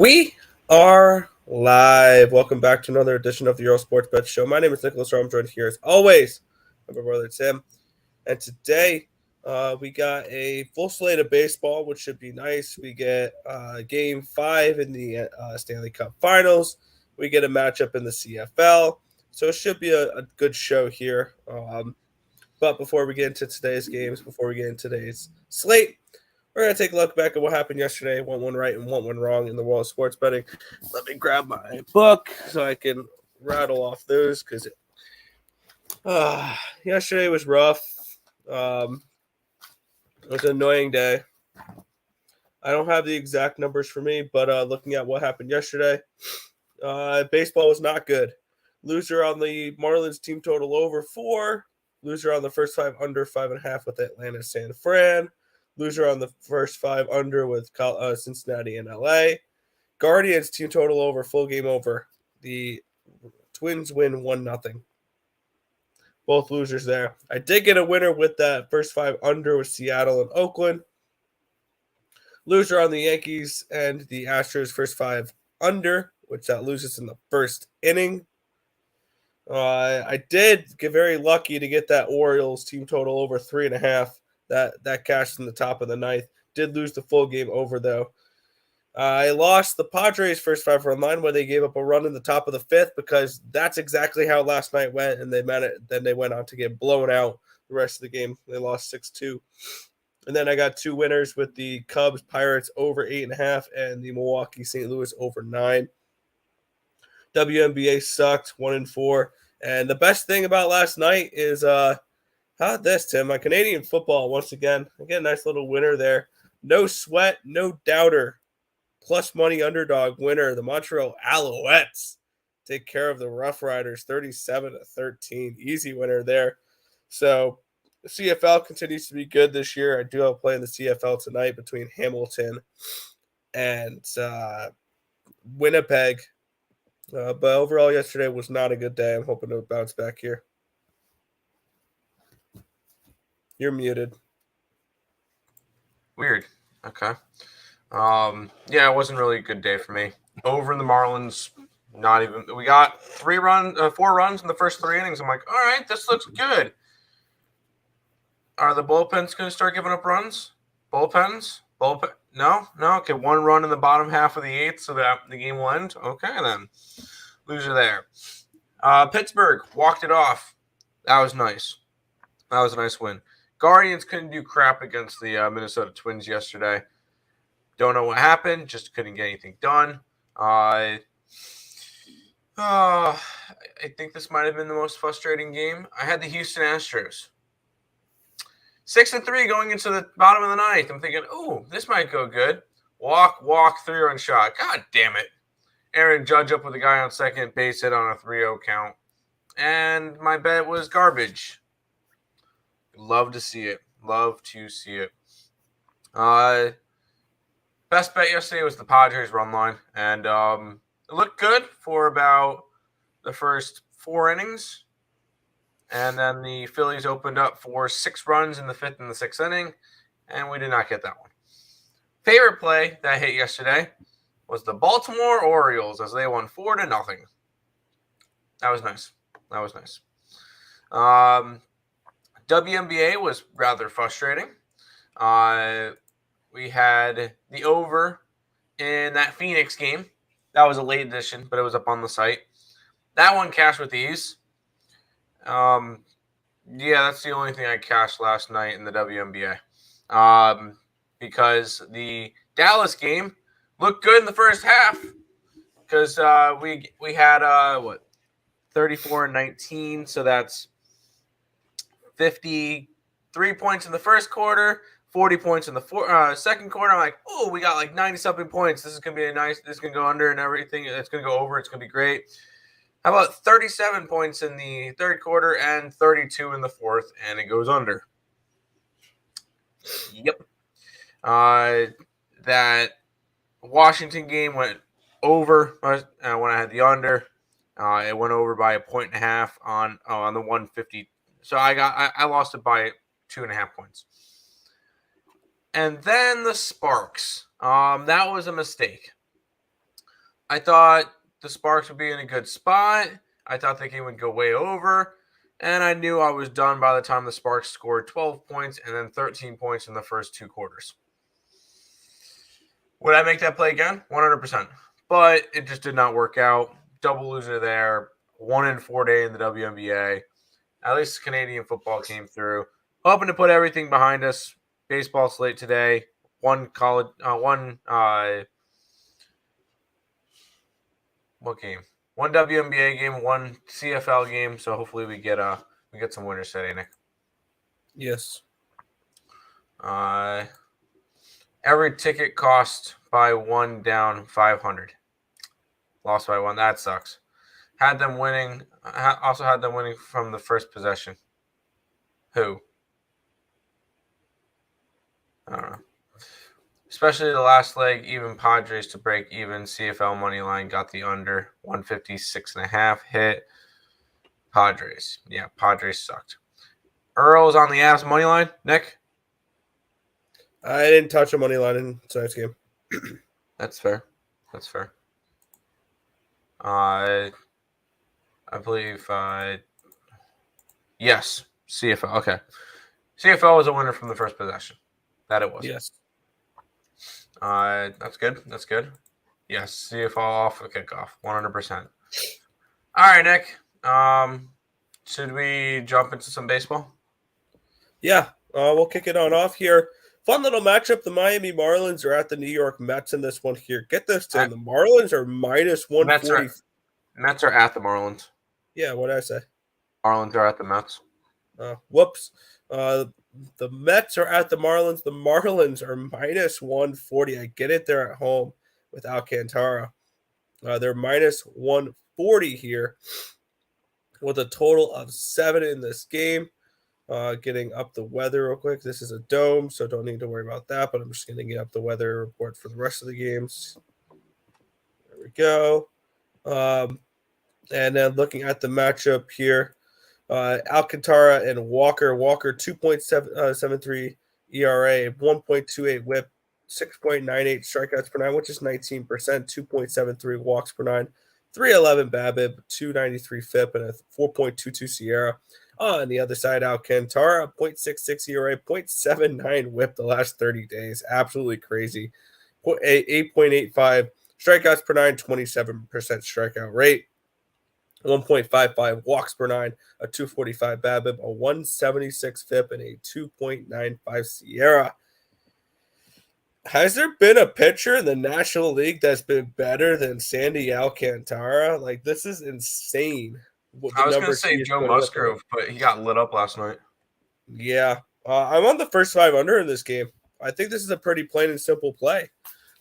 We are live. Welcome back to another edition of the Earle Sports Bet Show. My name is Nicholas Rowe. I'm joined here as always by my brother Tim. And today we got a full slate of baseball, which should be nice. We get Game 5 in the Stanley Cup Finals. We get a matchup in the CFL. So it should be a good show here. But before we get into today's games, before we get into today's slate, we're going to take a look back at what happened yesterday. One right and one wrong in the world of sports betting. Let me grab my book so I can rattle off those because yesterday was rough. It was an annoying day. I don't have the exact numbers for me, but looking at what happened yesterday, baseball was not good. Loser on the Marlins team total over 4. Loser on the first 5 under 5.5 with Atlanta San Fran. Loser on the first 5 under with Cincinnati and LA. Guardians team total over, full game over. The Twins win 1-0. Both losers there. I did get a winner with that first 5 under with Seattle and Oakland. Loser on the Yankees and the Astros first 5 under, which that loses in the first inning. I did get very lucky to get that Orioles team total over 3.5. That cashed in the top of the ninth. Did lose the full game over, though. I lost the Padres' first 5 run line where they gave up a run in the top of the 5th because that's exactly how last night went, and then they went on to get blown out the rest of the game. They lost 6-2. And then I got 2 winners with the Cubs Pirates over 8.5 and the Milwaukee St. Louis over 9. WNBA sucked 1-4. And the best thing about last night is how about this, Tim? My Canadian football, once again. Again, nice little winner there. No sweat, no doubter. Plus money underdog winner. The Montreal Alouettes take care of the Rough Riders 37-13. Easy winner there. So the CFL continues to be good this year. I do have a play in the CFL tonight between Hamilton and Winnipeg. But overall, yesterday was not a good day. I'm hoping to bounce back here. You're muted. Weird. Okay. Yeah, it wasn't really a good day for me. Over in the Marlins, not even. We got 4 runs in the first 3 innings. I'm like, all right, this looks good. Are the bullpens going to start giving up runs? Bullpen? No. Okay, 1 run in the bottom half of the 8th, so that the game will end. Okay, then. Loser there. Pittsburgh walked it off. That was nice. That was a nice win. Guardians couldn't do crap against the Minnesota Twins yesterday. Don't know what happened. Just couldn't get anything done. I think this might have been the most frustrating game. I had the Houston Astros. 6-3 going into the bottom of the 9th. I'm thinking, oh, this might go good. Walk, 3-run shot. God damn it. Aaron Judge up with a guy on second, base hit on a 3-0 count. And my bet was garbage. Love to see it. Best bet yesterday was the Padres run line. And it looked good for about the first 4 innings. And then the Phillies opened up for 6 runs in the 5th and the 6th inning. And we did not get that one. Favorite play that hit yesterday was the Baltimore Orioles as they won 4-0. That was nice. WNBA was rather frustrating. We had the over in that Phoenix game. That was a late edition, but it was up on the site. That one cashed with ease. Yeah, that's the only thing I cashed last night in the WNBA. Because the Dallas game looked good in the first half. Because we had 34-19, so that's 53 points in the first quarter, 40 points in the second quarter. I'm like, oh, we got like 90-something points. This is going to be this is going to go under and everything. It's going to go over. It's going to be great. How about 37 points in the third quarter and 32 in the fourth, and it goes under. Yep. That Washington game went over when I had the under. It went over by 1.5 on the 150. So I lost it by 2.5 points. And then the Sparks. That was a mistake. I thought the Sparks would be in a good spot. I thought the game would go way over. And I knew I was done by the time the Sparks scored 12 points and then 13 points in the first 2 quarters. Would I make that play again? 100%. But it just did not work out. Double loser there. 1-4 day in the WNBA. At least Canadian football came through. Hoping to put everything behind us. Baseball slate today. What game? One WNBA game, one CFL game. So hopefully we get some winners today, Nick. Yes. Every ticket cost by 1 down 500. Lost by 1. That sucks. Had them winning. Also had them winning from the first possession. Who? I don't know. Especially the last leg, even Padres to break even. CFL money line got the under 156.5 hit. Padres. Yeah, Padres sucked. Earle's on the Avs money line. Nick? I didn't touch a money line in tonight's game. That's fair. I believe, yes, CFL. Okay. CFL was a winner from the first possession. That it was. Yes. That's good. Yes, CFL off the kickoff, 100%. All right, Nick. Should we jump into some baseball? Yeah, we'll kick it on off here. Fun little matchup. The Miami Marlins are at the New York Mets in this one here. Get this, Tim. The Marlins are minus 140. Mets are at the Marlins. Yeah, what did I say? Marlins are at the Mets. Whoops. The Mets are at the Marlins. The Marlins are minus 140. I get it. They're at home with Alcantara. They're minus 140 here with a total of 7 in this game. Getting up the weather real quick. This is a dome, so don't need to worry about that, but I'm just going to get up the weather report for the rest of the games. There we go. And then looking at the matchup here, Alcantara and Walker. Walker 2.73 ERA, 1.28 WHIP, 6.98 strikeouts per nine, which is 19%, 2.73 walks per nine, 311 BABIP, 293 FIP, and a 4.22 Sierra. On the other side, Alcantara, 0.66 ERA, 0.79 WHIP the last 30 days. Absolutely crazy. 8.85 strikeouts per nine, 27% strikeout rate. 1.55 walks per nine, a 245 BABIP, a 176 FIP, and a 2.95 Sierra. Has there been a pitcher in the National League that's been better than Sandy Alcantara? Like, this is insane. I was going to say Joe Musgrove, but he got lit up last night. Yeah. I'm on the first 5 under in this game. I think this is a pretty plain and simple play.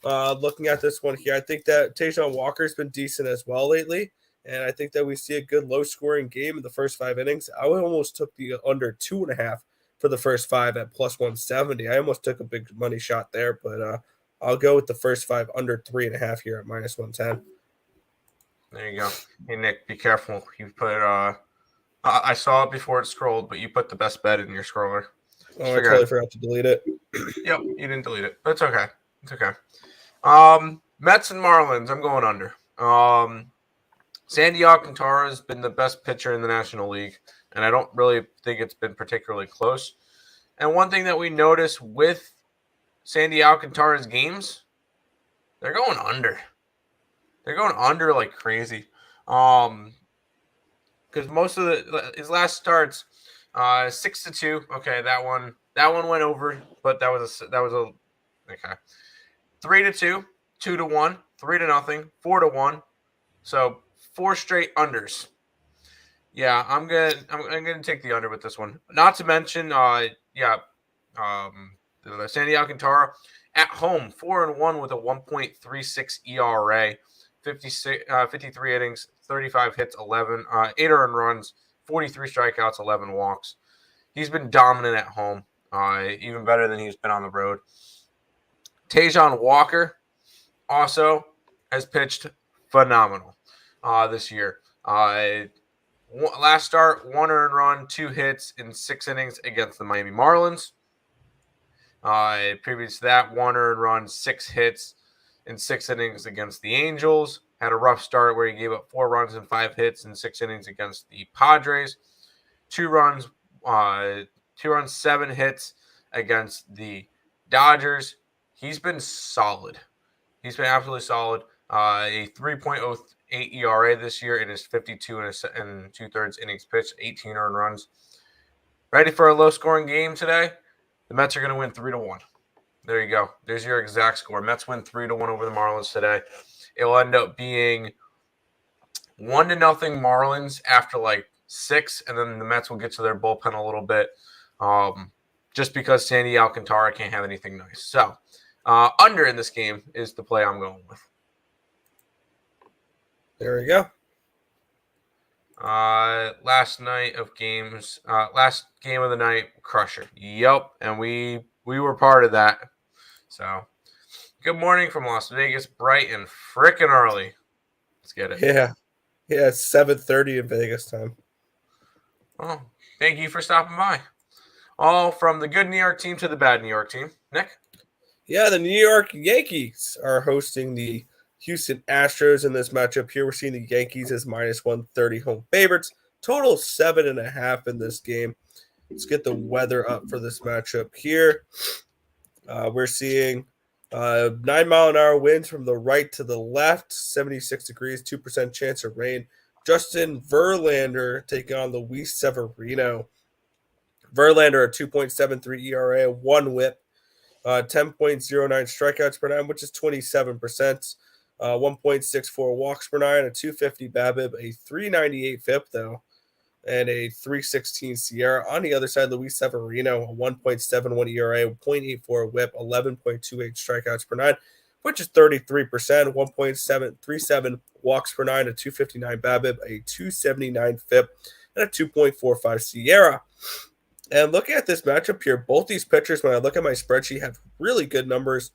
Looking at this one here, I think that Tajon Walker's been decent as well lately. And I think that we see a good low-scoring game in the first 5 innings. I almost took the under 2.5 for the first 5 at plus 170. I almost took a big money shot there, but I'll go with the first 5 under 3.5 here at minus 110. There you go. Hey, Nick, be careful. You put I saw it before it scrolled, but you put the best bet in your scroller. Oh, I totally forgot to delete it. Yep, you didn't delete it, but it's okay. It's okay. Mets and Marlins, I'm going under. Sandy Alcantara has been the best pitcher in the National League, and I don't really think it's been particularly close. And one thing that we notice with Sandy Alcantara's games, they're going under. They're going under like crazy. Because most of his last starts, 6-2. Okay, that one went over, but that was a okay. 3-2, 2-1, 3-0, 4-1. So 4 straight unders. Yeah, I'm gonna take the under with this one. Not to mention, Sandy Alcantara at home, 4-1 with a 1.36 ERA, 53 innings, 35 hits, 8 earned runs, 43 strikeouts, 11 walks. He's been dominant at home, even better than he's been on the road. Tajon Walker also has pitched phenomenal this year. Last start, 1 earned run, 2 hits in 6 innings against the Miami Marlins. Previous to that, 1 earned run, 6 hits in 6 innings against the Angels. had a rough start where he gave up 4 runs and 5 hits in 6 innings against the Padres. 2 runs, 7 hits against the Dodgers. He's been solid. He's been absolutely solid. A 3.08 ERA this year in his 52 and 2/3 innings pitched, 18 earned runs. Ready for a low-scoring game today? The Mets are going to win 3-1. There you go. There's your exact score. Mets win 3-1 over the Marlins today. It'll end up being 1-0 Marlins after like 6, and then the Mets will get to their bullpen a little bit, just because Sandy Alcantara can't have anything nice. So, under in this game is the play I'm going with. There we go. Last game of the night, crusher. Yep, and we were part of that. So, good morning from Las Vegas, bright and frickin' early. Let's get it. Yeah, it's 7:30 in Vegas time. Oh, thank you for stopping by. All from the good New York team to the bad New York team. Nick? Yeah, the New York Yankees are hosting the Houston Astros in this matchup here. We're seeing the Yankees as -130 home favorites. Total 7.5 in this game. Let's get the weather up for this matchup here. We're seeing 9-mile-an-hour winds from the right to the left, 76 degrees, 2% chance of rain. Justin Verlander taking on Luis Severino. Verlander, a 2.73 ERA, 1 whip, 10.09 strikeouts per 9, which is 27%, 1.64 walks per 9, a 250 BABIP, a 398 FIP, though, and a 316 Sierra. On the other side, Luis Severino, a 1.71 ERA, 0.84 whip, 11.28 strikeouts per 9, which is 33%, 1.737 walks per 9, a 259 BABIP, a 279 FIP, and a 2.45 Sierra. And looking at this matchup here, both these pitchers, when I look at my spreadsheet, have really good numbers.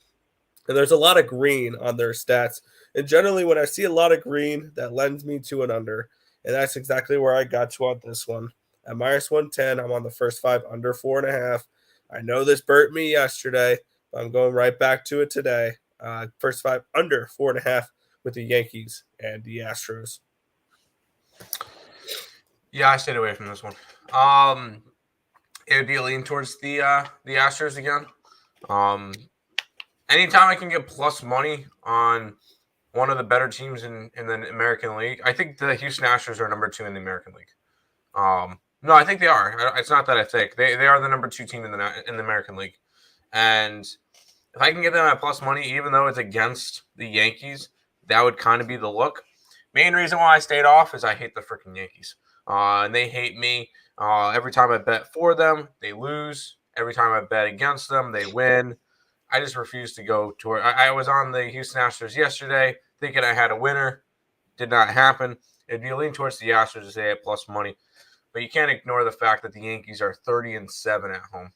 And there's a lot of green on their stats. And generally, when I see a lot of green, that lends me to an under. And that's exactly where I got to on this one. At -110, I'm on the first 5 under 4.5. I know this burnt me yesterday, but I'm going right back to it today. First 5 under 4.5 with the Yankees and the Astros. Yeah, I stayed away from this one. It would be a lean towards the Astros again. Anytime I can get plus money on one of the better teams in the American League, I think the Houston Astros are number 2 in the American League. No, I think they are. It's not that I think they are the number 2 team in the American League, and if I can get them at plus money, even though it's against the Yankees, that would kind of be the look. Main reason why I stayed off is I hate the freaking Yankees, and they hate me. Every time I bet for them, they lose. Every time I bet against them, they win. I just refuse to go toward. I was on the Houston Astros yesterday, thinking I had a winner. Did not happen. It'd be a lean towards the Astros to say at plus money, but you can't ignore the fact that the Yankees are 30-7 at home.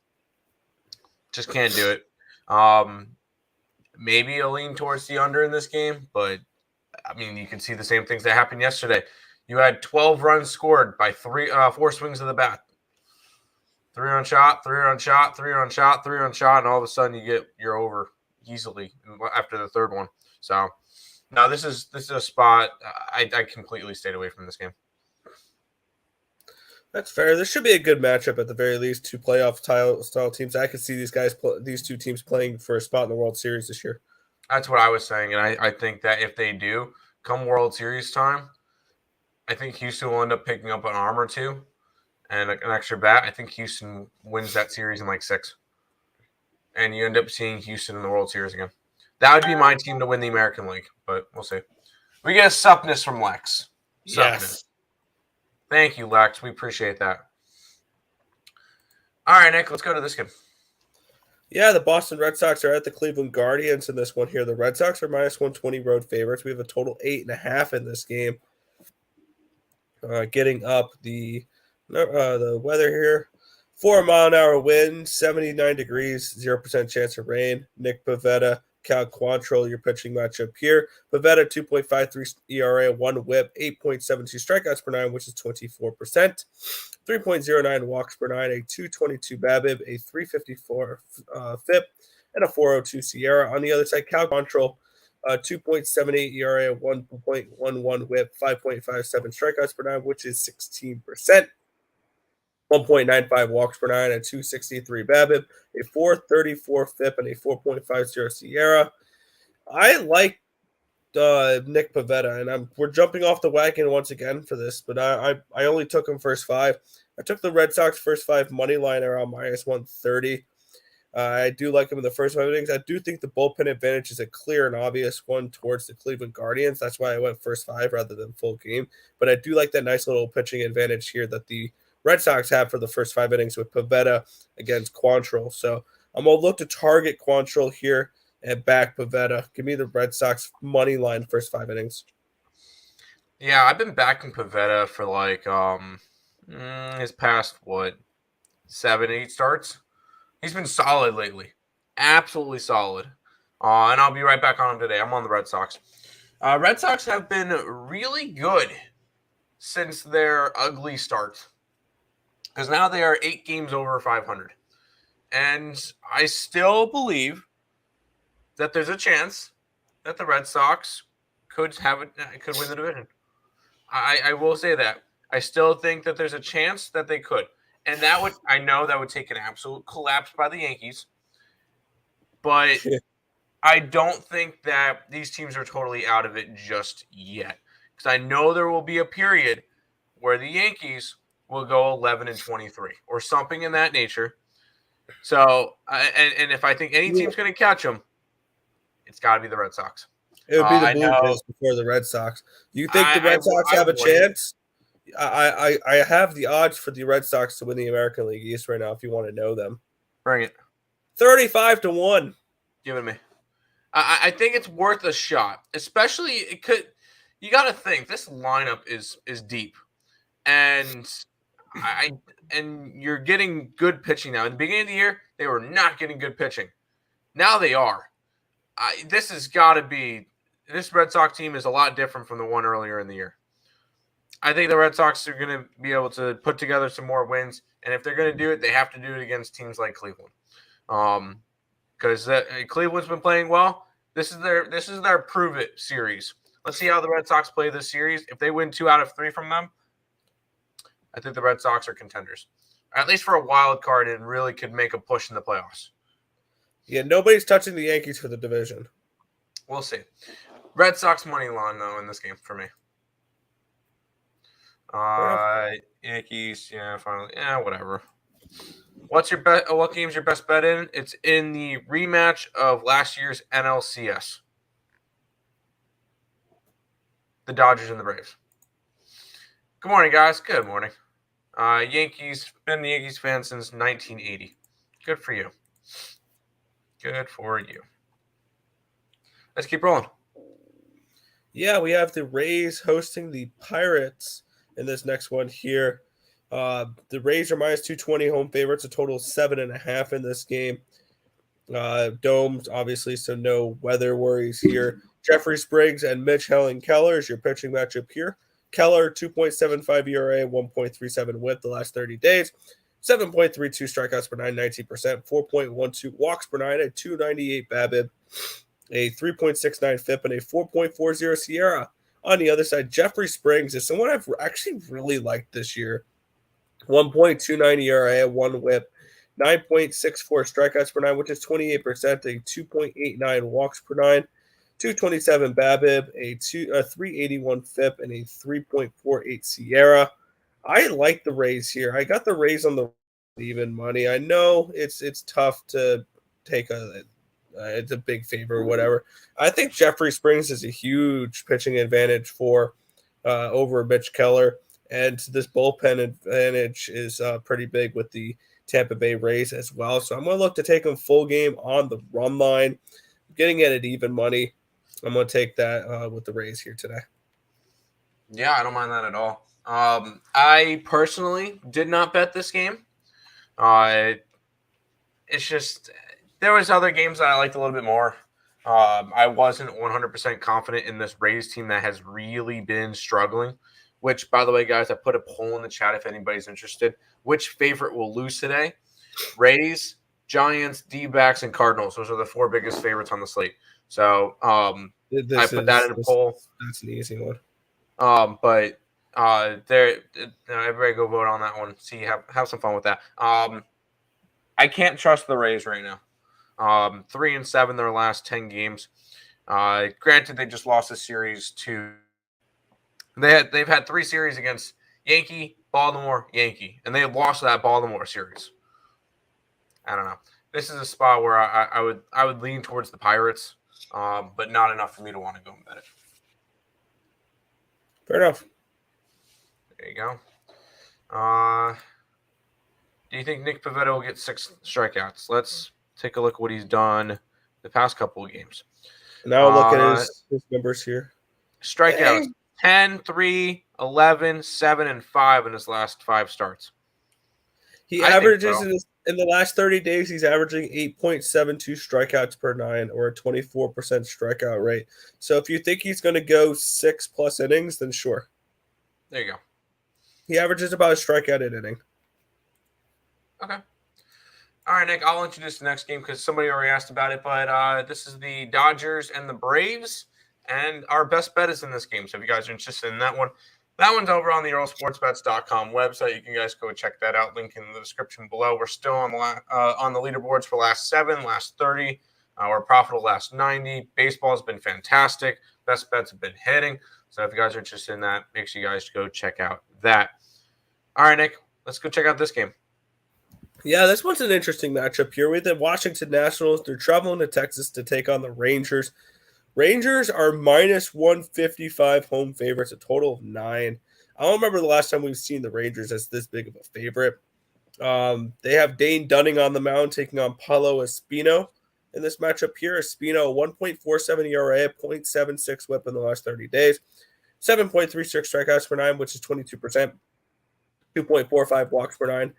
Just can't do it. Maybe a lean towards the under in this game, but I mean, you can see the same things that happened yesterday. You had 12 runs scored by 4 swings of the bat. 3-run shot, 3-run shot, 3-run shot, 3-run shot, and all of a sudden you're over easily after the third one. So, no, this is a spot I completely stayed away from this game. That's fair. This should be a good matchup at the very least. 2 playoff style teams. I could see these 2 teams playing for a spot in the World Series this year. That's what I was saying, and I think that if they do come World Series time, I think Houston will end up picking up an arm or 2 and an extra bat. I think Houston wins that series in like 6, and you end up seeing Houston in the World Series again. That would be my team to win the American League, but we'll see. We get a suppness from Lex. Yes. Thank you, Lex. We appreciate that. All right, Nick, let's go to this game. Yeah, the Boston Red Sox are at the Cleveland Guardians in this one here. The Red Sox are -120 road favorites. We have a total 8.5 in this game. Getting up the weather here. 4-mile-an-hour wind, 79 degrees, 0% chance of rain. Nick Pivetta, Cal Quantrill, your pitching matchup here. Pivetta, 2.53 ERA, 1 whip, 8.72 strikeouts per 9, which is 24%. 3.09 walks per 9, a 222 BABIP, a 354 FIP, and a 402 Sierra. On the other side, Cal Quantrill, 2.78 ERA, 1.11 WHIP, 5.57 strikeouts per nine, which is 16%. 1.95 walks per nine, a 263 BABIP, a 434 FIP, and a 4.50 SIERA. I like Nick Pivetta, and we're jumping off the wagon once again for this, but I only took him first five. I took the Red Sox first five money line around minus 130. I do like him in the first 5 innings. I do think the bullpen advantage is a clear and obvious one towards the Cleveland Guardians. That's why I went first five rather than full game. But I do like that nice little pitching advantage here that the Red Sox have for the first 5 innings with Pivetta against Quantrill. So I'm going to look to target Quantrill here and back Pivetta. Give me the Red Sox money line first 5 innings. Yeah, I've been backing Pivetta for like his past 7, 8 starts. He's been solid lately, absolutely solid. And I'll be right back on him today. I'm on the Red Sox. Red Sox have been really good since their ugly start, because now they are 8 games over 500, and I still believe that there's a chance that the Red Sox could win the division. I will say that. I still think that there's a chance that they could. And I know that would take an absolute collapse by the Yankees. But I don't think that these teams are totally out of it just yet. Because I know there will be a period where the Yankees will go 11-23 or something in that nature. So, and if I think any team's going to catch them, it's got to be the Red Sox. It would be the Blue Jays before the Red Sox. You think the Red Sox have a chance? I have the odds for the Red Sox to win the American League East right now if you want to know them. Bring it. 35-1. Give it to me. I think it's worth a shot. Especially, you got to think, this lineup is deep. And you're getting good pitching now. In the beginning of the year, they were not getting good pitching. Now they are. This Red Sox team is a lot different from the one earlier in the year. I think the Red Sox are going to be able to put together some more wins, and if they're going to do it, they have to do it against teams like Cleveland, because Cleveland's been playing well. This is their prove it series. Let's see how the Red Sox play this series. If they win 2 out of 3 from them, I think the Red Sox are contenders, at least for a wild card, and really could make a push in the playoffs. Yeah, nobody's touching the Yankees for the division. We'll see. Red Sox money line though in this game for me. Yankees, finally, whatever. What game's your best bet in? It's in the rematch of last year's NLCS. The Dodgers and the Braves. Good morning, guys. Good morning. Yankees, been a Yankees fan since 1980. Good for you. Good for you. Let's keep rolling. Yeah, we have the Rays hosting the Pirates in this next one here. The Rays are minus 220 home favorites, a total of 7.5 in this game. Domed, obviously, so no weather worries here. Jeffrey Springs and Mitch Keller is your pitching matchup here. Keller, 2.75 ERA, 1.37 WHIP the last 30 days, 7.32 strikeouts per nine, 19%, 4.12 walks per nine, a 298 BABIP, a 3.69 FIP, and a 4.40 SIERA. On the other side, Jeffrey Springs is someone I've actually really liked this year. 1.29 ERA, 1 WHIP, 9.64 strikeouts per nine, which is 28%, a 2.89 walks per nine, 227 BABIP, a 381 FIP, and a 3.48 SIERA. I like the Rays here. I got the Rays on the even money. I know it's tough to take it's a big favor or whatever. I think Jeffrey Springs is a huge pitching advantage for over Mitch Keller, and this bullpen advantage is pretty big with the Tampa Bay Rays as well. So I'm going to look to take them full game on the run line, getting it at even money. I'm going to take that with the Rays here today. Yeah, I don't mind that at all. I personally did not bet this game. It's just there was other games that I liked a little bit more. I wasn't 100% confident in this Rays team that has really been struggling, which, by the way, guys, I put a poll in the chat if anybody's interested. Which favorite will lose today? Rays, Giants, D-backs, and Cardinals. Those are the 4 biggest favorites on the slate. So I put that in a poll. That's an easy one. But everybody go vote on that one. See, have some fun with that. I can't trust the Rays right now. 3-7 their last 10 games. Granted, they just lost a series to. They've had 3 series against Yankee, Baltimore, Yankee, and they lost that Baltimore series. I don't know. This is a spot where I would lean towards the Pirates, but not enough for me to want to go and bet it. Fair enough. There you go. Do you think Nick Pivetta will get 6 strikeouts? Let's take a look at what he's done the past couple of games. Now look at his numbers here. Strikeouts: 10, 3, 11, 7, and 5 in his last 5 starts. He averages in the last 30 days, he's averaging 8.72 strikeouts per 9, or a 24% strikeout rate. So if you think he's going to go 6+ innings, then sure. There you go. He averages about a strikeout an inning. Okay. All right, Nick, I'll introduce the next game because somebody already asked about it, but this is the Dodgers and the Braves, and our best bet is in this game. So if you guys are interested in that one, that one's over on the EarleSportsBets.com website. You can guys go check that out. Link in the description below. We're still on the leaderboards for last 7, last 30. We're profitable last 90. Baseball has been fantastic. Best bets have been hitting. So if you guys are interested in that, make sure you guys go check out that. All right, Nick, let's go check out this game. Yeah, this one's an interesting matchup here. With the Washington Nationals, they're traveling to Texas to take on the Rangers. Rangers are minus 155 home favorites, a total of 9. I don't remember the last time we've seen the Rangers as this big of a favorite. They have Dane Dunning on the mound taking on Paulo Espino in this matchup here. Espino, 1.47 ERA, 0.76 whip in the last 30 days, 7.36 strikeouts per 9, which is 22%, 2.45 walks per 9.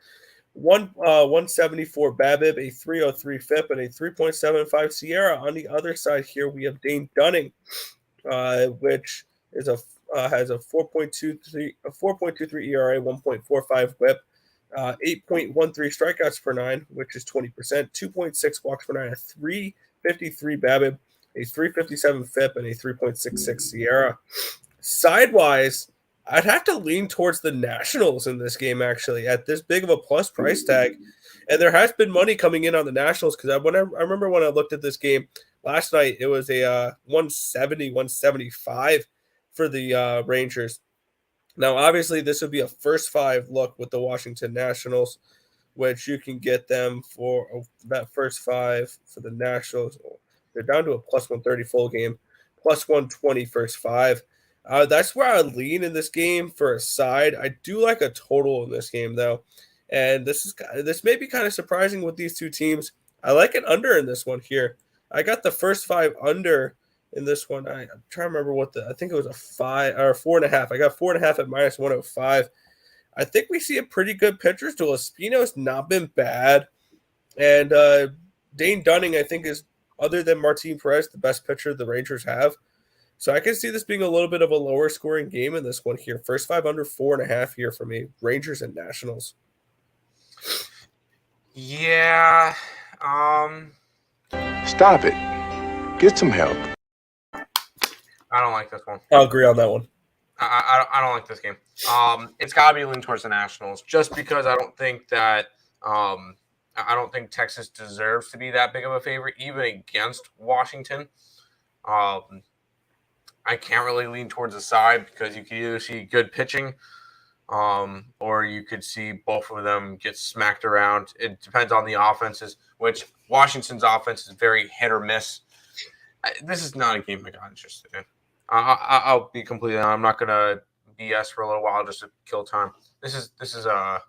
174 BABIP, a 303 FIP, and a 3.75 Sierra. On the other side here, we have Dane Dunning, which is has a 4.23 ERA, 1.45 WHIP, 8.13 strikeouts per 9, which is 20%, 2.6 walks per 9, a 353 BABIP, a 357 FIP, and a 3.66 Sierra. Sidewise, I'd have to lean towards the Nationals in this game, actually, at this big of a plus price tag. And there has been money coming in on the Nationals because I remember when I looked at this game last night, it was a 170, 175 for the Rangers. Now, obviously, this would be a first 5 look with the Washington Nationals, which you can get them for that first 5 for the Nationals. They're down to a plus 130 full game, plus 120 first 5. That's where I lean in this game for a side. I do like a total in this game, though. And this may be kind of surprising with these two teams. I like an under in this one here. I got the first 5 under in this one. I'm trying to remember I think it was a 5 or 4.5. I got 4.5 at minus 105. I think we see a pretty good pitcher's duel. Espino's not been bad. And Dane Dunning, I think, is, other than Martin Perez, the best pitcher the Rangers have. So I can see this being a little bit of a lower scoring game in this one here. First 5 under 4.5 here for me. Rangers and Nationals. Yeah. Stop it. Get some help. I don't like this one. I'll agree on that one. I don't like this game. It's got to be leaning towards the Nationals, just because I don't think that I don't think Texas deserves to be that big of a favorite, even against Washington. I can't really lean towards the side because you could either see good pitching, or you could see both of them get smacked around. It depends on the offenses, which Washington's offense is very hit or miss. This is not a game I got interested in. I'll be completely honest. I'm not gonna BS for a little while just to kill time. This is a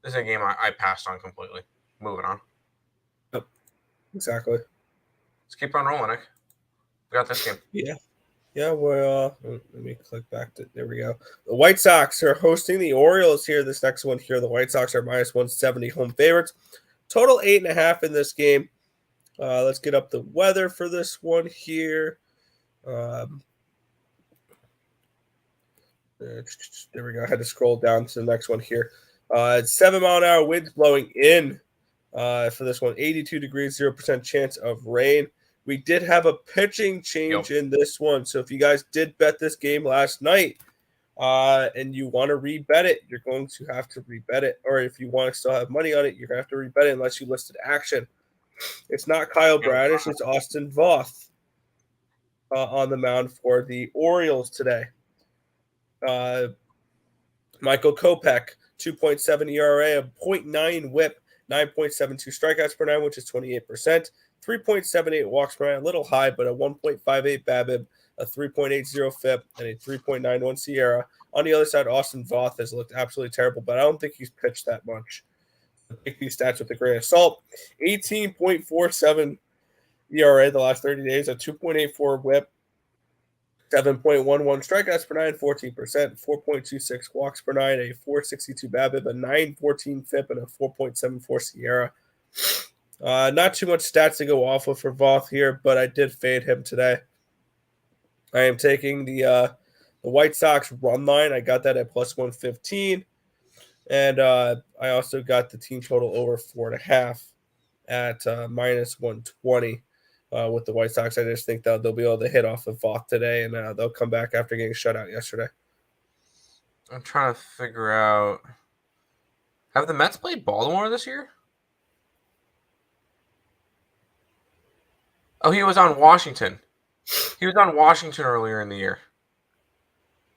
game I passed on completely. Moving on. Yep. Exactly. Let's keep on rolling, Nick. We got this game. Yeah, well, let me click back to, there we go. The White Sox are hosting the Orioles here. This next one here, the White Sox are minus 170 home favorites. Total 8.5 in this game. Let's get up the weather for this one here. There we go. I had to scroll down to the next one here. 7-mile-an-hour winds blowing in for this one. 82 degrees, 0% chance of rain. We did have a pitching change in this one. So if you guys did bet this game last night and you want to rebet it, you're going to have to rebet it. Or if you want to still have money on it, you're going to have to rebet it unless you listed action. It's not Kyle Bradish. It's Austin Voth on the mound for the Orioles today. Michael Kopech, 2.7 ERA, a 0.9 whip, 9.72 strikeouts per nine, which is 28%, 3.78 walks per nine, a little high, but a 1.58 BABIP, a 3.80 FIP, and a 3.91 SIERA. On the other side, Austin Voth has looked absolutely terrible, but I don't think he's pitched that much. Take these stats with a grain of salt. 18.47 ERA the last 30 days, a 2.84 whip, 7.11 strikeouts per nine, 14%, 4.26 walks per nine, a 4.62 BABIP, a 9.14 FIP, and a 4.74 SIERA. Not too much stats to go off of for Voth here, but I did fade him today. I am taking the White Sox run line. I got that at plus 115. And I also got the team total over 4.5 at minus 120 with the White Sox. I just think that they'll be able to hit off of Voth today, and they'll come back after getting shut out yesterday. I'm trying to figure out, have the Mets played Baltimore this year? Oh, he was on Washington. He was on Washington earlier in the year.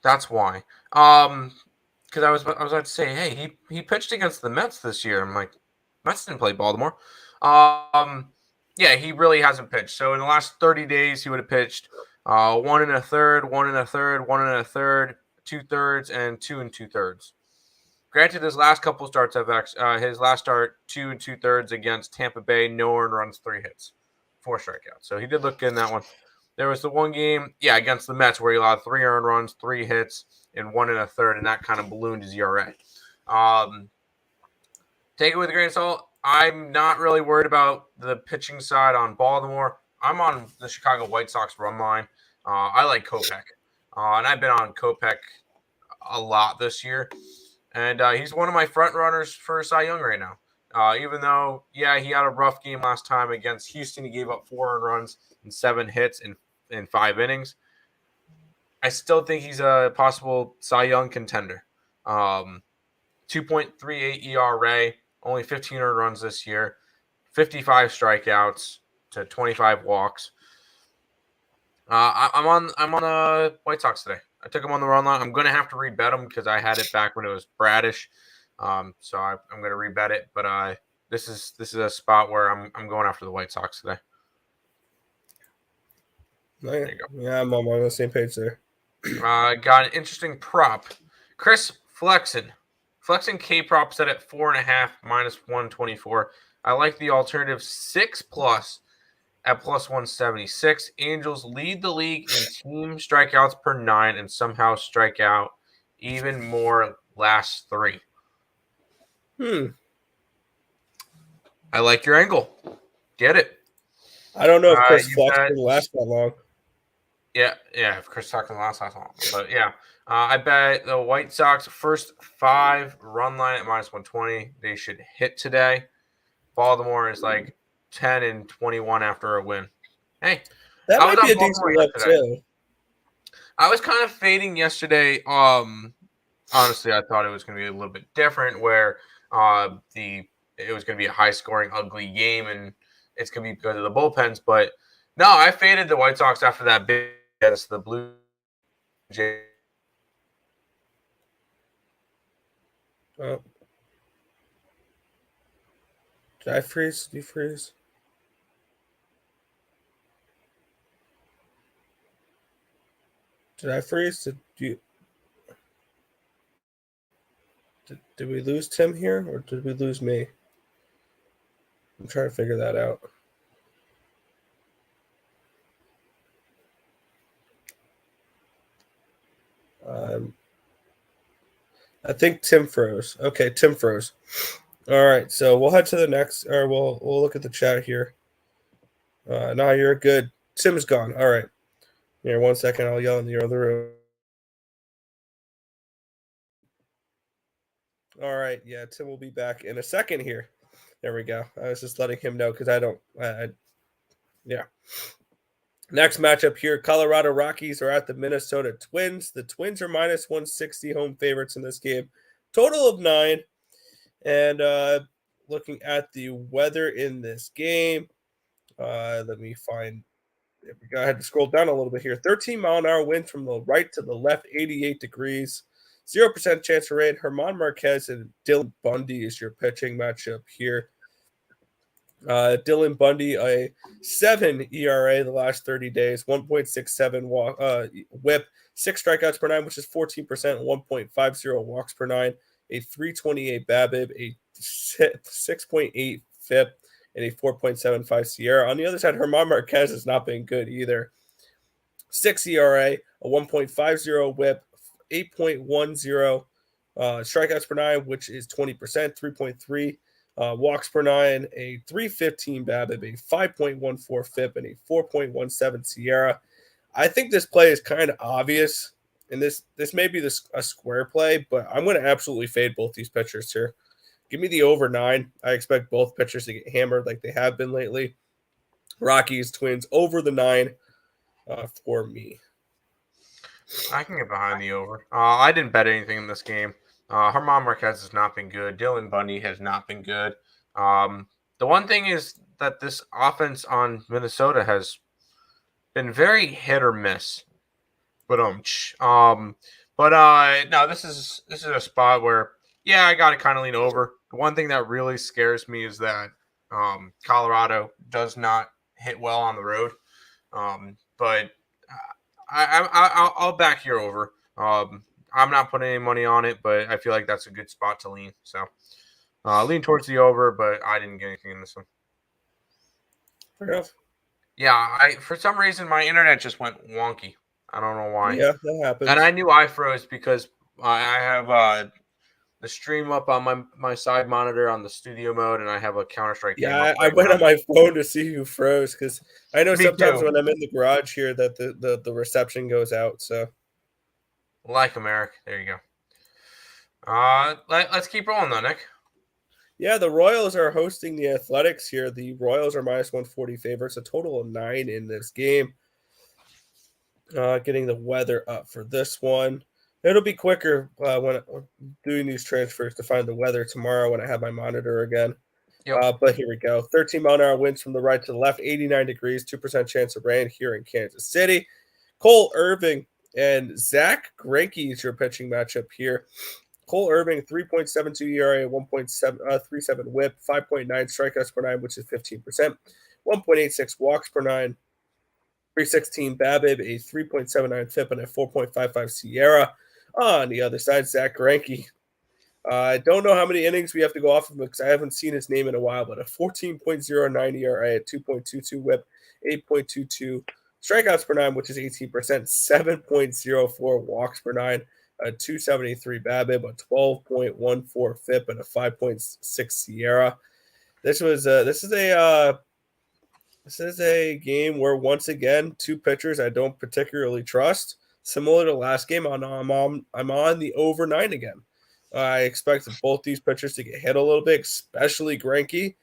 That's why. Because I was about to say, hey, he pitched against the Mets this year. I'm like, Mets didn't play Baltimore. Yeah, he really hasn't pitched. So in the last 30 days, he would have pitched 1 1/3, 1 1/3, 1 1/3, 2/3, and 2 2/3. Granted, his last couple starts have his last start 2 2/3 against Tampa Bay, no earned runs, 3 hits, 4 strikeouts. So he did look good in that one. There was the one game, against the Mets where he allowed 3 earned runs, 3 hits, and 1 1/3, and that kind of ballooned his ERA. Take it with a grain of salt. I'm not really worried about the pitching side on Baltimore. I'm on the Chicago White Sox run line. I like Kopech, and I've been on Kopech a lot this year, and he's one of my front runners for Cy Young right now. Even though, he had a rough game last time against Houston. He gave up 4 earned runs and 7 hits in 5 innings. I still think he's a possible Cy Young contender. 2.38 ERA, only 15 earned runs this year, 55 strikeouts to 25 walks. I'm on the White Sox today. I took him on the run line. I'm going to have to rebet him because I had it back when it was Bradish. So I'm going to rebet it. But this is a spot where I'm going after the White Sox today. There you go. Yeah, I'm on the same page there. Got an interesting prop. Chris Flexen K prop set at 4.5 minus 124. I like the alternative 6+ at plus 176. Angels lead the league in team strikeouts per 9 and somehow strike out even more last 3. I like your angle. Get it. I don't know if Chris Flexen will last that long. Yeah, if Chris Flexen lasts that long. But yeah, I bet the White Sox first 5 run line at minus 120. They should hit today. Baltimore is like 10 and 21 after a win. Hey, that might be a decent look too. I was kind of fading yesterday. Honestly, I thought it was going to be a little bit different, where it was going to be a high-scoring, ugly game, and it's going to be because of the bullpens. But no, I faded the White Sox after that big against the Blue Jays. Oh. Did I freeze? Did you freeze? Did I freeze? Did we lose Tim here, or did we lose me? I'm trying to figure that out. I think Tim froze. Okay, Tim froze. All right, so we'll head to the next, or we'll look at the chat here. No, you're good. Tim's gone. All right. Here, 1 second. I'll yell in the other room. All right. Yeah, Tim will be back in a second here. There we go. I was just letting him know because I don't. Yeah. Next matchup here, Colorado Rockies are at the Minnesota Twins. The Twins are minus 160 home favorites in this game. Total of 9. And looking at the weather in this game, let me find. I had to scroll down a little bit here. 13-mile-an-hour wind from the right to the left, 88 degrees. 0% chance of rain. Herman Marquez and Dylan Bundy is your pitching matchup here. Dylan Bundy, a 7 ERA the last 30 days, 1.67 whip, 6 strikeouts per 9, which is 14%, 1.50 walks per 9, a 328 BABIP, a 6.8 FIP, and a 4.75 Sierra. On the other side, Herman Marquez has not been good either. 6 ERA, a 1.50 whip, 8.10 strikeouts per 9, which is 20%, 3.3 walks per 9, a 315 BABIP, a 5.14 FIP, and a 4.17 Sierra. I think this play is kind of obvious, and this may be a square play, but I'm going to absolutely fade both these pitchers here. Give me the over 9. I expect both pitchers to get hammered like they have been lately. Rockies, Twins, over the 9 for me. I can get behind the over. I didn't bet anything in this game. Herman Marquez has not been good. Dylan Bundy has not been good. The one thing is that this offense on Minnesota has been very hit or miss. But no, this is a spot where I got to kind of lean over. The one thing that really scares me is that Colorado does not hit well on the road. But I'll back here over. I'm not putting any money on it, but I feel like that's a good spot to lean. So lean towards the over, but I didn't get anything in this one. Fair enough. Yeah, for some reason my internet just went wonky. I don't know why. Yeah, that happens. And I knew I froze because I have the stream up on my side monitor on the studio mode, and I have a Counter-Strike game. Yeah, I went on my phone to see who froze because I know sometimes when I'm in the garage here that the reception goes out. So, like America, there you go. Let's keep rolling though, Nick. Yeah, the Royals are hosting the Athletics here. The Royals are minus 140 favorites, a total of 9 in this game. Getting the weather up for this one. It'll be quicker when doing these transfers to find the weather tomorrow when I have my monitor again. Yep. But here we go. 13-mile-an-hour winds from the right to the left, 89 degrees, 2% chance of rain here in Kansas City. Cole Irving and Zach Greinke is your pitching matchup here. Cole Irving, 3.72 ERA, 1.37 whip, 5.9 strikeouts per 9, which is 15%, 1.86 walks per 9, 316 BABIP, a 3.79 FIP, and a 4.55 Sierra. On the other side, Zach Greinke. I don't know how many innings we have to go off of him because I haven't seen his name in a while, but a 14.09 ERA, a 2.22 whip, 8.22 strikeouts per 9, which is 18%, 7.04 walks per 9, a 273 BABIP, a 12.14 FIP, and a 5.6 Sierra. This is a game where, once again, two pitchers I don't particularly trust. Similar to last game, I'm on the over 9 again. I expect both these pitchers to get hit a little bit, especially Greinke.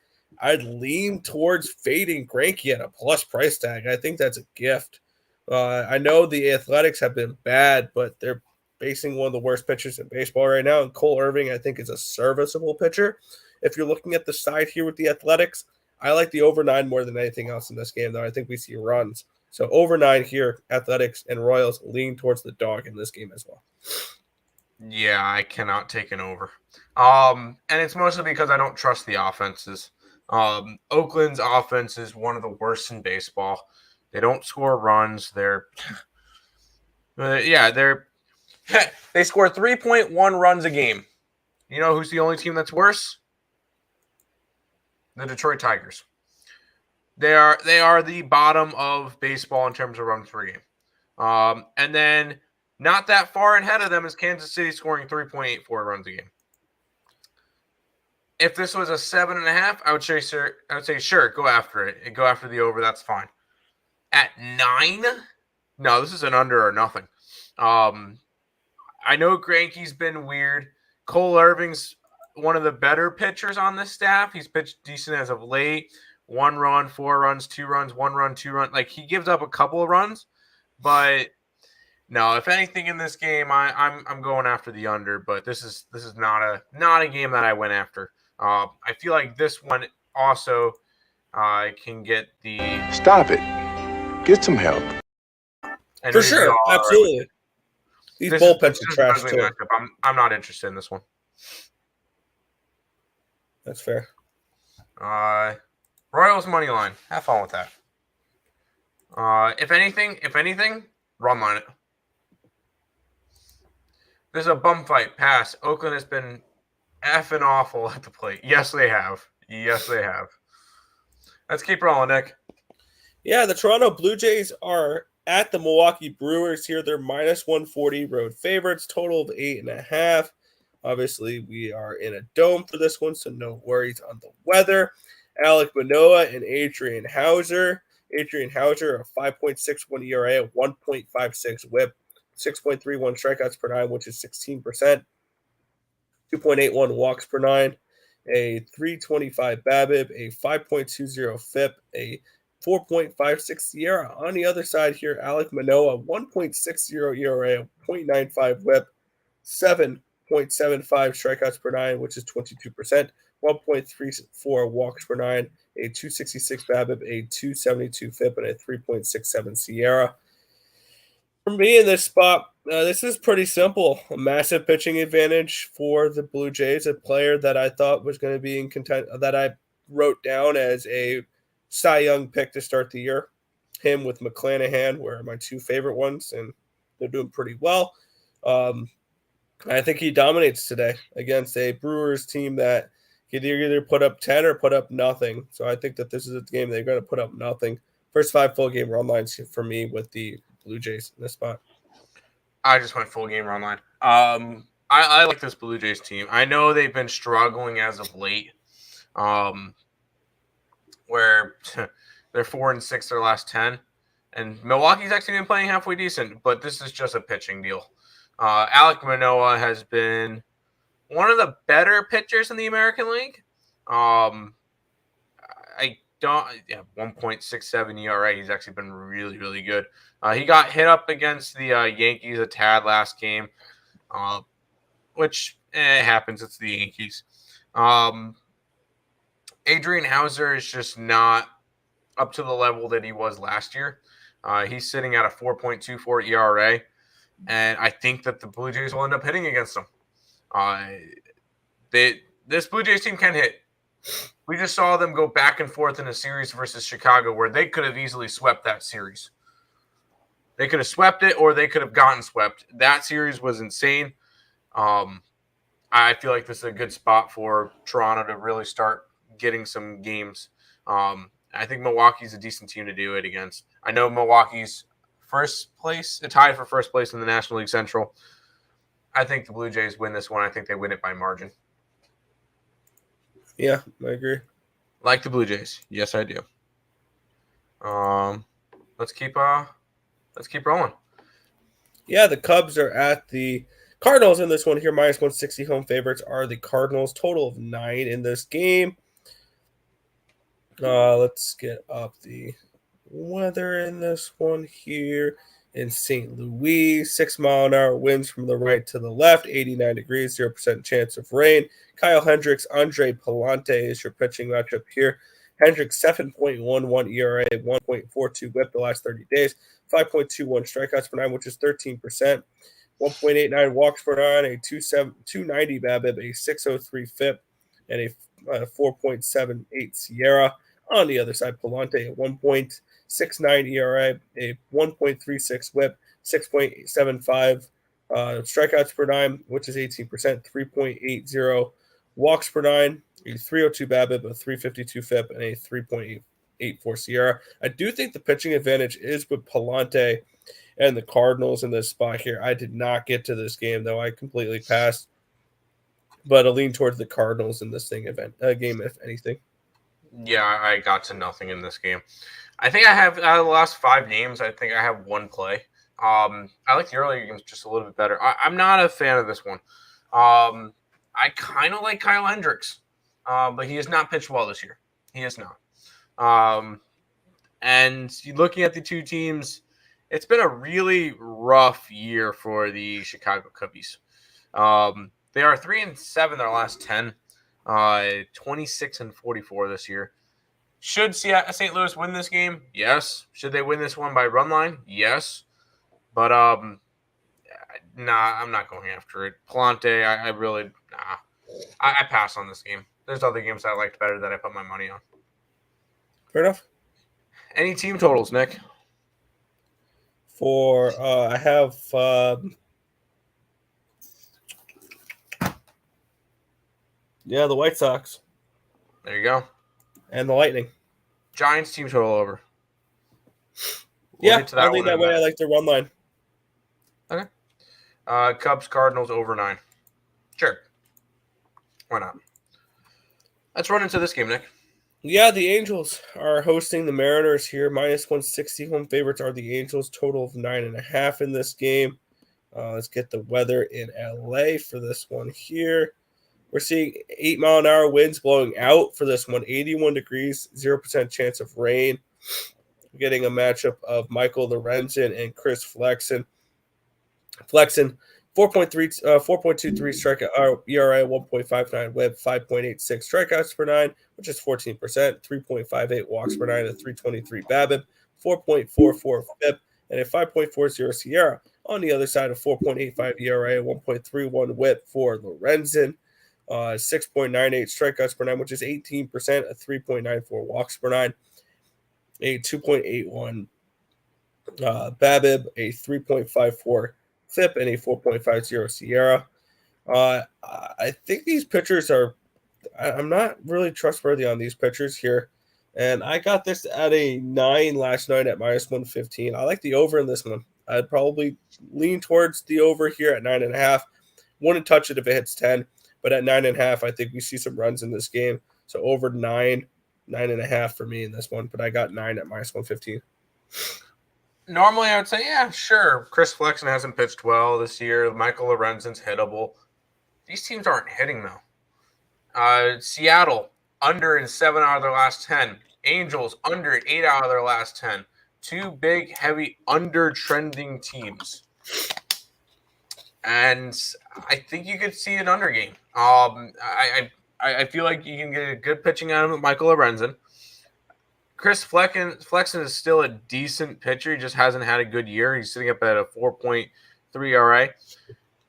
I'd lean towards fading Greinke at a plus price tag. I think that's a gift. I know the Athletics have been bad, but they're facing one of the worst pitchers in baseball right now. And Cole Irving, I think, is a serviceable pitcher. If you're looking at the side here with the Athletics, I like the over 9 more than anything else in this game, though. I think we see runs. So over 9 here, Athletics and Royals lean towards the dog in this game as well. Yeah, I cannot take an over. And it's mostly because I don't trust the offenses. Oakland's offense is one of the worst in baseball. They don't score runs. They score 3.1 runs a game. You know who's the only team that's worse? The Detroit Tigers. They are the bottom of baseball in terms of runs per game. And then not that far ahead of them is Kansas City, scoring 3.84 runs a game. If this was a 7.5, I would say sure, go after it. Go after the over, that's fine. At 9, no, this is an under or nothing. I know Greinke's been weird. Cole Irving's one of the better pitchers on this staff. He's pitched decent as of late. 1 run, 4 runs, 2 runs, 1 run, 2 run. Like, he gives up a couple of runs, but no. If anything in this game, I'm going after the under. But this is not a game that I went after. I feel like this one also can get the Stop it. Get some help. and For maybe sure, all right with absolutely. it. These This bullpens is are an trash ugly too. matchup. I'm not interested in this one. That's fair. Royals money line. Have fun with that. If anything, run line it. This is a bum fight. Pass. Oakland has been effing awful at the plate. Yes, they have. Let's keep rolling, Nick. Yeah, the Toronto Blue Jays are at the Milwaukee Brewers here. They're minus 140 road favorites, total of 8.5. Obviously, we are in a dome for this one, so no worries on the weather. Alek Manoah and Adrian Hauser. Adrian Hauser, a 5.61 ERA, a 1.56 whip, 6.31 strikeouts per nine, which is 16%, 2.81 walks per nine, a 325 BABIP, a 5.20 FIP, a 4.56 Sierra. On the other side here, Alek Manoah, 1.60 ERA, 0.95 whip, 7.75 strikeouts per nine, which is 22%, 1.34 walks per nine, a 266 BABIP, a 272 FIP, and a 3.67 Sierra. For me in this spot, this is pretty simple. A massive pitching advantage for the Blue Jays. A player that I thought was going to be in content, that I wrote down as a Cy Young pick to start the year. Him with McClanahan were my two favorite ones, and they're doing pretty well. I think he dominates today against a Brewers team that could either put up 10 or put up nothing. So I think that this is a game they're going to put up nothing. First 5 full game run lines for me with the Blue Jays in this spot. I just went full game run line. I like this Blue Jays team. I know they've been struggling as of late, where they're 4-6 their last 10, and Milwaukee's actually been playing halfway decent. But this is just a pitching deal. Alek Manoah has been one of the better pitchers in the American League. 1.67 ERA. He's actually been really, really good. He got hit up against the Yankees a tad last game, which happens. It's the Yankees. Adrian Hauser is just not up to the level that he was last year. He's sitting at a 4.24 ERA, and I think that the Blue Jays will end up hitting against him. This Blue Jays team can hit. We just saw them go back and forth in a series versus Chicago where they could have easily swept that series. They could have swept it or they could have gotten swept. That series was insane. I feel like this is a good spot for Toronto to really start getting some games. I think Milwaukee's a decent team to do it against. I know Milwaukee's first place, tied for first place in the National League Central. I think the Blue Jays win this one. I think they win it by margin. Yeah, I agree. Like the Blue Jays. Yes, I do. Let's keep rolling. Yeah, the Cubs are at the Cardinals in this one here. Minus 160 home favorites are the Cardinals. Total of 9 in this game. Let's get up the weather in this one here. In St. Louis, 6-mile-an-hour winds from the right to the left, 89 degrees, 0% chance of rain. Kyle Hendricks, Andre Palante is your pitching matchup here. Hendricks, 7.11 ERA, 1.42 whip the last 30 days, 5.21 strikeouts per nine, which is 13%, 1.89 walks per nine, a 290 BABIP, a 603 FIP, and a 4.78 Sierra. On the other side, Palante, a 1.69 ERA, a 1.36 whip, 6.75 strikeouts per nine, which is 18%, 3.80 walks per nine, a 302 BABIP, a 352 FIP, and a 3.84 Sierra. I do think the pitching advantage is with Palante and the Cardinals in this spot here. I did not get to this game, though. I completely passed. But I lean towards the Cardinals in this game, if anything. Yeah, I got to nothing in this game. I think I have, out of the last 5 games, I think I have one play. I like the earlier games just a little bit better. I'm not a fan of this one. I kind of like Kyle Hendricks, but he has not pitched well this year. He has not. And looking at the two teams, it's been a really rough year for the Chicago Cubbies. They are 3-7 their last 10, 26-44 this year. Should St. Louis win this game? Yes. Should they win this one by run line? Yes. But I'm not going after it. Palante, I really I pass on this game. There's other games I liked better that I put my money on. Fair enough. Any team totals, Nick? I have the White Sox. There you go. And the Lightning. Giants team total over. I'll lean that way. I like the run line. Okay. Cubs, Cardinals over 9. Sure. Why not? Let's run into this game, Nick. Yeah, the Angels are hosting the Mariners here. -160. Home favorites are the Angels. Total of 9.5 in this game. Let's get the weather in LA for this one here. We're seeing 8-mile-an-hour winds blowing out for this one. 81 degrees, 0% chance of rain. We're getting a matchup of Michael Lorenzen and Chris Flexen. Flexen, 4.23 strikeout ERA, 1.59 WHIP, 5.86 strikeouts per 9, which is 14%, 3.58 walks per 9, a 3.23 BABIP, 4.44 FIP, and a 5.40 Sierra. On the other side, a 4.85 ERA, 1.31 WHIP for Lorenzen, 6.98 strikeouts per 9, which is 18%, a 3.94 walks per 9, a 2.81 BABIP, a 3.54 FIP, and a 4.50 Sierra. I think these pitchers I'm not really trustworthy on these pitchers here. And I got this at a 9 last night at -115. I like the over in this one. I'd probably lean towards the over here at 9.5. Wouldn't touch it if it hits 10. But at 9.5, I think we see some runs in this game. So over 9.5 for me in this one. But I got 9 at -115. Normally, I would say, yeah, sure. Chris Flexen hasn't pitched well this year. Michael Lorenzen's hittable. These teams aren't hitting, though. Seattle, under in 7 out of their last 10. Angels, under in 8 out of their last 10. Two big, heavy, under-trending teams. And I think you could see an under game. I feel like you can get a good pitching out of him with Michael Lorenzen. Chris Flexen is still a decent pitcher. He just hasn't had a good year. He's sitting up at a 4.3 ERA.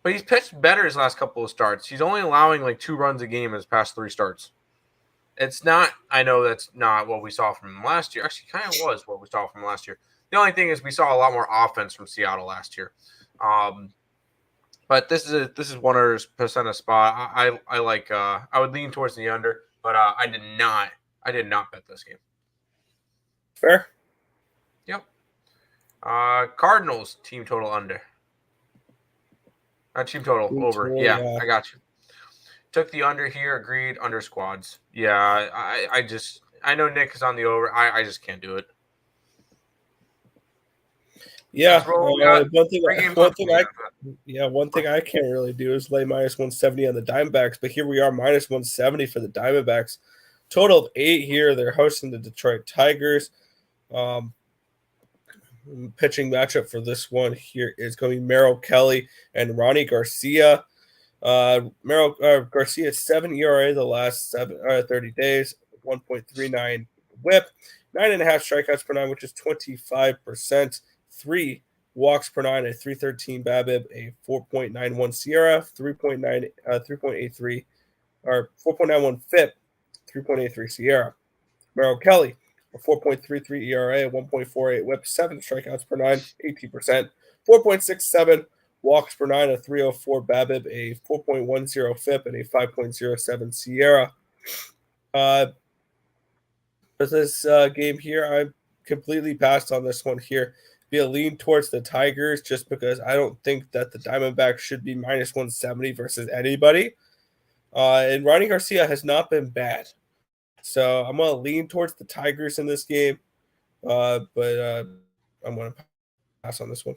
But he's pitched better his last couple of starts. He's only allowing like 2 runs a game in his past 3 starts. It's not – I know that's not what we saw from him last year. Actually, kind of was what we saw from him last year. The only thing is we saw a lot more offense from Seattle last year. But this is 100% a spot. I like I would lean towards the under, but I did not bet this game. Fair. Yep. Cardinals team total under. Team total over. Yeah, I got you. Took the under here. Agreed. Under squads. Yeah, I know Nick is on the over. I just can't do it. Yeah, one thing I can't really do is lay -170 on the Diamondbacks, but here we are -170 for the Diamondbacks. Total of 8 here. They're hosting the Detroit Tigers. Pitching matchup for this one here is going to be Merrill Kelly and Ronnie Garcia. Garcia 7 ERA the last 30 days, 1.39 WHIP, 9.5 strikeouts per 9, which is 25%. 3 walks per 9, a 3.13 BABIP, a 4.91 Sierra, 3.83 or 4.91 FIP, 3.83 Sierra. Merrill Kelly, a 4.33 ERA, 1.48 WHIP, 7 strikeouts per 9, 18%, 4.67 walks per 9, a 3.04 BABIP, a 4.10 FIP, and a 5.07 Sierra. For this game here, I completely passed on this one here. Be a lean towards the Tigers just because I don't think that the Diamondbacks should be -170 versus anybody. And Ronnie Garcia has not been bad. So I'm going to lean towards the Tigers in this game. But I'm going to pass on this one.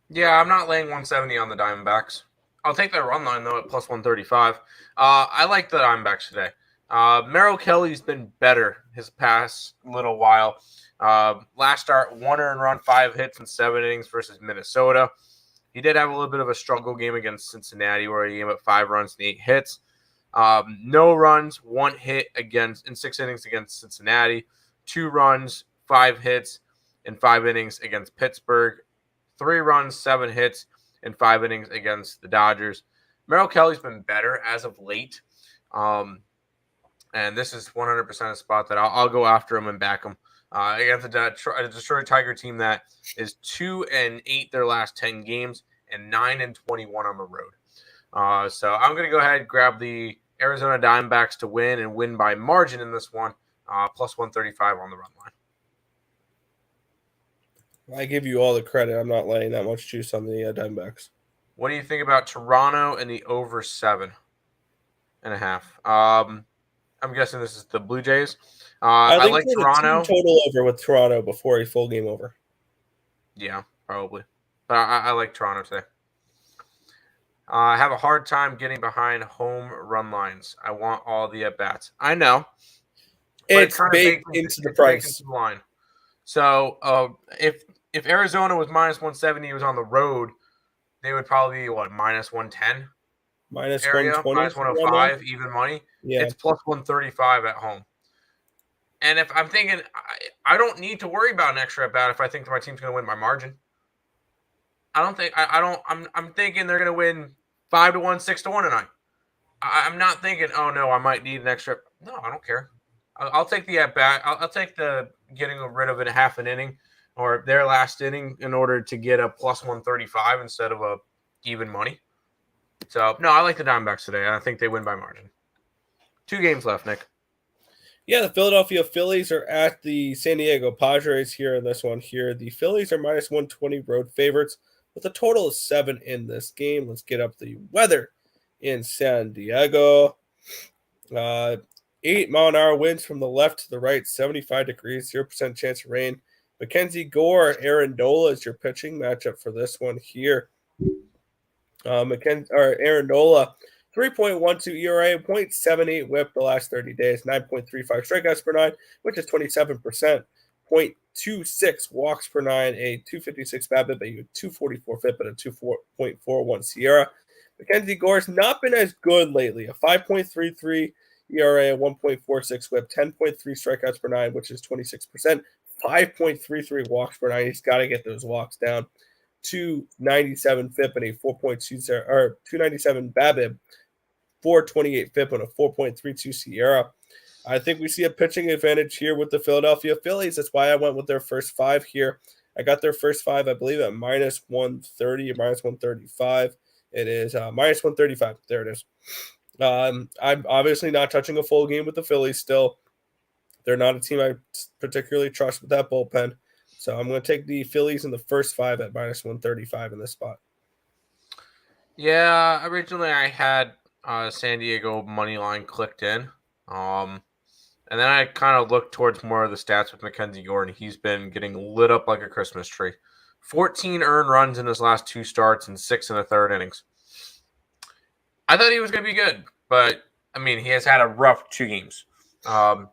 Yeah, I'm not laying 170 on the Diamondbacks. I'll take their run line, though, at +135. I like the Diamondbacks today. Merrill Kelly's been better his past little while. Last start, 1 earned run, 5 hits in 7 innings versus Minnesota. He did have a little bit of a struggle game against Cincinnati where he gave up 5 runs and 8 hits. No runs, 1 hit in 6 innings against Cincinnati. 2 runs, 5 hits in 5 innings against Pittsburgh. 3 runs, 7 hits in 5 innings against the Dodgers. Merrill Kelly's been better as of late. And this is 100% a spot that I'll go after him and back him against a Detroit Tiger team that is 2-8 their last 10 games and 9-21 on the road. So I'm going to go ahead and grab the Arizona Diamondbacks to win and win by margin in this one, plus 135 on the run line. I give you all the credit. I'm not laying that much juice on the Diamondbacks. What do you think about Toronto and the over 7.5? I'm guessing this is the Blue Jays. I like Toronto. Total over with Toronto before a full game over. Yeah, probably. But I like Toronto today. I have a hard time getting behind home run lines. I want all the at-bats. I know. It's baked into the price. Line. So if Arizona was minus 170, it was on the road, they would probably be, minus 110? Minus area, 120. Minus 105, even money. Yeah. It's plus 135 at home. And if I'm thinking, I don't need to worry about an extra at bat if I think that my team's going to win by margin. I'm thinking they're going to win 5-1, 6-1 tonight. I'm not thinking, oh no, I might need an extra. No, I don't care. I'll take the at bat. I'll take the getting rid of it half an inning or their last inning in order to get a plus 135 instead of a even money. So no, I like the Diamondbacks today. I think they win by margin. 2 games left, Nick. Yeah, the Philadelphia Phillies are at the San Diego Padres here in this one here. The Phillies are minus 120 road favorites with a total of 7 in this game. Let's get up the weather in San Diego. 8-mile-an-hour winds from the left to the right, 75 degrees, 0% chance of rain. Mackenzie Gore, Aaron Nola is your pitching matchup for this one here. Aaron Nola, 3.12 ERA, 0.78 whip the last 30 days, 9.35 strikeouts per 9, which is 27%, 0.26 walks per 9, a 256 BABIP, a 244 FIP, and a 2.41 SIERA. Mackenzie Gore's not been as good lately, a 5.33 ERA, a 1.46 whip, 10.3 strikeouts per 9, which is 26%, 5.33 walks per 9. He's got to get those walks down. 297 FIP and a 4.20 or 297 BABIP, 428 FIP and a 4.32 SIERA. I think we see a pitching advantage here with the Philadelphia Phillies. That's why I went with their first 5 here. I got their first 5, I believe, at minus 130 or minus 135. It is minus 135. There it is. I'm obviously not touching a full game with the Phillies still. They're not a team I particularly trust with that bullpen. So I'm going to take the Phillies in the first 5 at minus 135 in this spot. Yeah, originally I had San Diego money line clicked in. And then I kind of looked towards more of the stats with Mackenzie Gore, and he's been getting lit up like a Christmas tree. 14 earned runs in his last 2 starts and 6 in the 3rd innings. I thought he was going to be good, but, I mean, he has had a rough 2 games.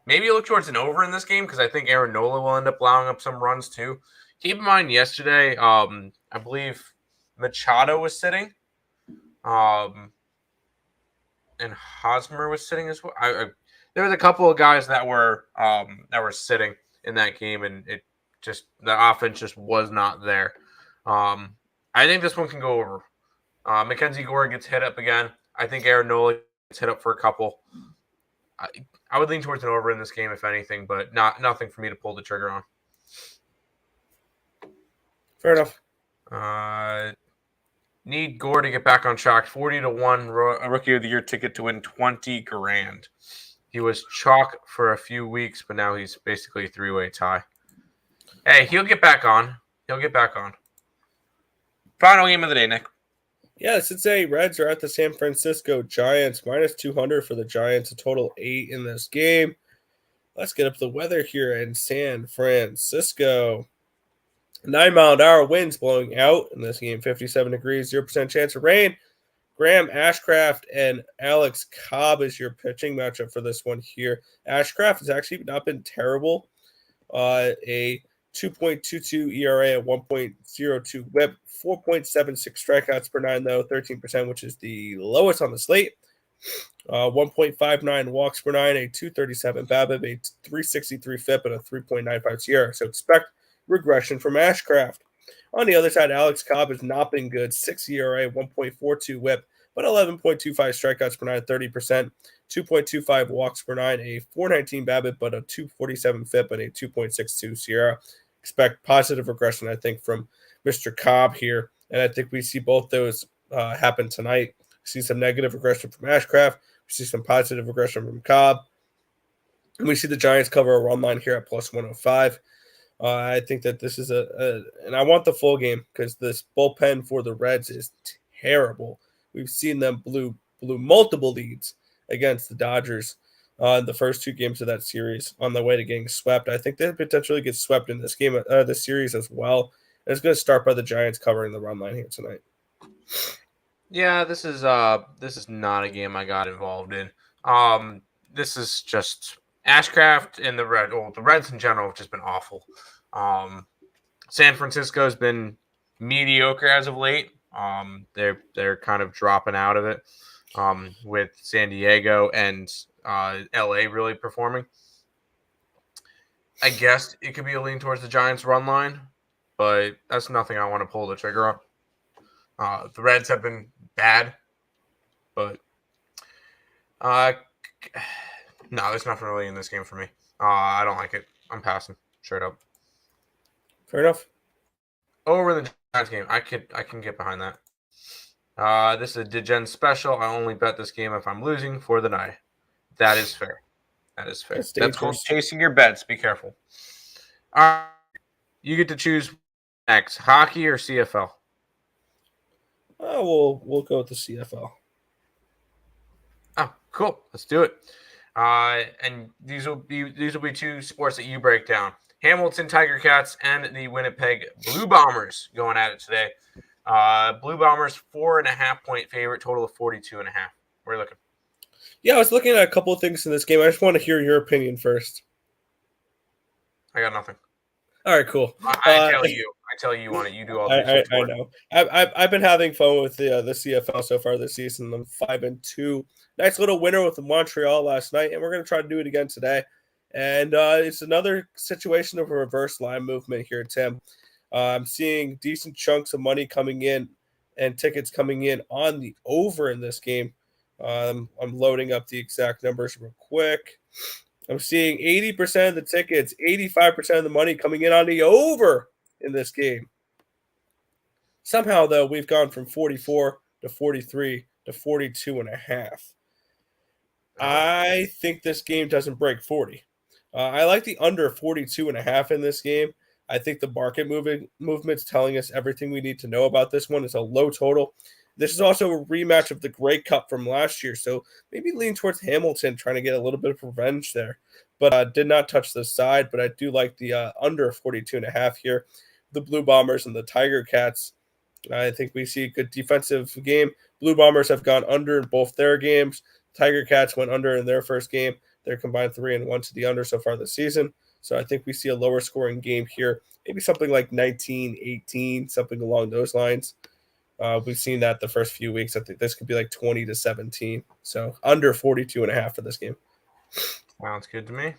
Maybe look towards an over in this game because I think Aaron Nola will end up allowing up some runs too. Keep in mind yesterday, I believe Machado was sitting, and Hosmer was sitting as well. There was a couple of guys that were sitting in that game, and it just the offense just was not there. I think this one can go over. Mackenzie Gore gets hit up again. I think Aaron Nola gets hit up for a couple. I would lean towards an over in this game, if anything, but nothing for me to pull the trigger on. Fair enough. Need Gore to get back on track. 40-1 a Rookie of the Year ticket to win $20,000. He was chalk for a few weeks, but now he's basically a 3-way tie. Hey, he'll get back on. Final game of the day, Nick. Yeah, the Cincinnati Reds are at the San Francisco Giants. Minus 200 for the Giants, a total 8 in this game. Let's get up the weather here in San Francisco. 9-mile-an-hour winds blowing out in this game. 57 degrees, 0% chance of rain. Graham Ashcraft and Alex Cobb is your pitching matchup for this one here. Ashcraft has actually not been terrible. A 2.22 ERA, a 1.02 WHIP, 4.76 strikeouts per nine, though, 13%, which is the lowest on the slate. 1.59 walks per nine, a 237 BABIP, a 363 FIP, and a 3.95 SIERA. So expect regression from Ashcraft. On the other side, Alex Cobb has not been good. 6 ERA, 1.42 WHIP, but 11.25 strikeouts per nine, 30%, 2.25 walks per nine, a 419 BABIP, but a 247 FIP, and a 2.62 SIERA. Expect positive regression, I think, from Mr. Cobb here. And I think we see both those happen tonight. We see some negative regression from Ashcraft. We see some positive regression from Cobb. And we see the Giants cover a run line here at plus 105. I think that this is and I want the full game because this bullpen for the Reds is terrible. We've seen them blew multiple leads against the Dodgers in the first two games of that series on the way to getting swept. I think they potentially get swept in this game, this series as well. And it's going to start by the Giants covering the run line here tonight. Yeah, this is not a game I got involved in. This is just Ashcraft and the Reds in general have just been awful. San Francisco's been mediocre as of late. They're kind of dropping out of it with San Diego and LA really performing. I guess it could be a lean towards the Giants run line, but that's nothing I want to pull the trigger on. The Reds have been bad, but no, there's nothing really in this game for me. I don't like it. I'm passing straight up. Fair enough. Over the Giants game, I can get behind that. This is a Degen special. I only bet this game if I'm losing for the night. That is fair. That is fair. That's called chasing your bets. Be careful. You get to choose next, hockey or CFL. We'll go with the CFL. Oh, cool. Let's do it. And these will be two sports that you break down. Hamilton Tiger Cats and the Winnipeg Blue Bombers going at it today. Blue Bombers 4.5-point favorite, total of 42.5. Where are you looking? Yeah, I was looking at a couple of things in this game. I just want to hear your opinion first. I got nothing. All right, cool. I tell you on it. You do all the I know. I've been having fun with the CFL so far this season. I'm 5-2. Nice little winner with Montreal last night, and we're going to try to do it again today. And it's another situation of a reverse line movement here, Tim. I'm seeing decent chunks of money coming in and tickets coming in on the over in this game. I'm loading up the exact numbers real quick. I'm seeing 80% of the tickets, 85% of the money coming in on the over in this game. Somehow, though, we've gone from 44 to 43 to 42.5. I think this game doesn't break 40. I like the under 42.5 in this game. I think the market movement's telling us everything we need to know about this one. It's a low total. This is also a rematch of the Grey Cup from last year, so maybe lean towards Hamilton, trying to get a little bit of revenge there. But did not touch the side, but I do like the under 42.5 here. The Blue Bombers and the Tiger Cats. I think we see a good defensive game. Blue Bombers have gone under in both their games. Tiger Cats went under in their first game. They're combined 3-1 to the under so far this season. So I think we see a lower scoring game here. Maybe something like 19-18, something along those lines. We've seen that the first few weeks. I think this could be like 20-17. So under 42.5 for this game. Sounds good to me.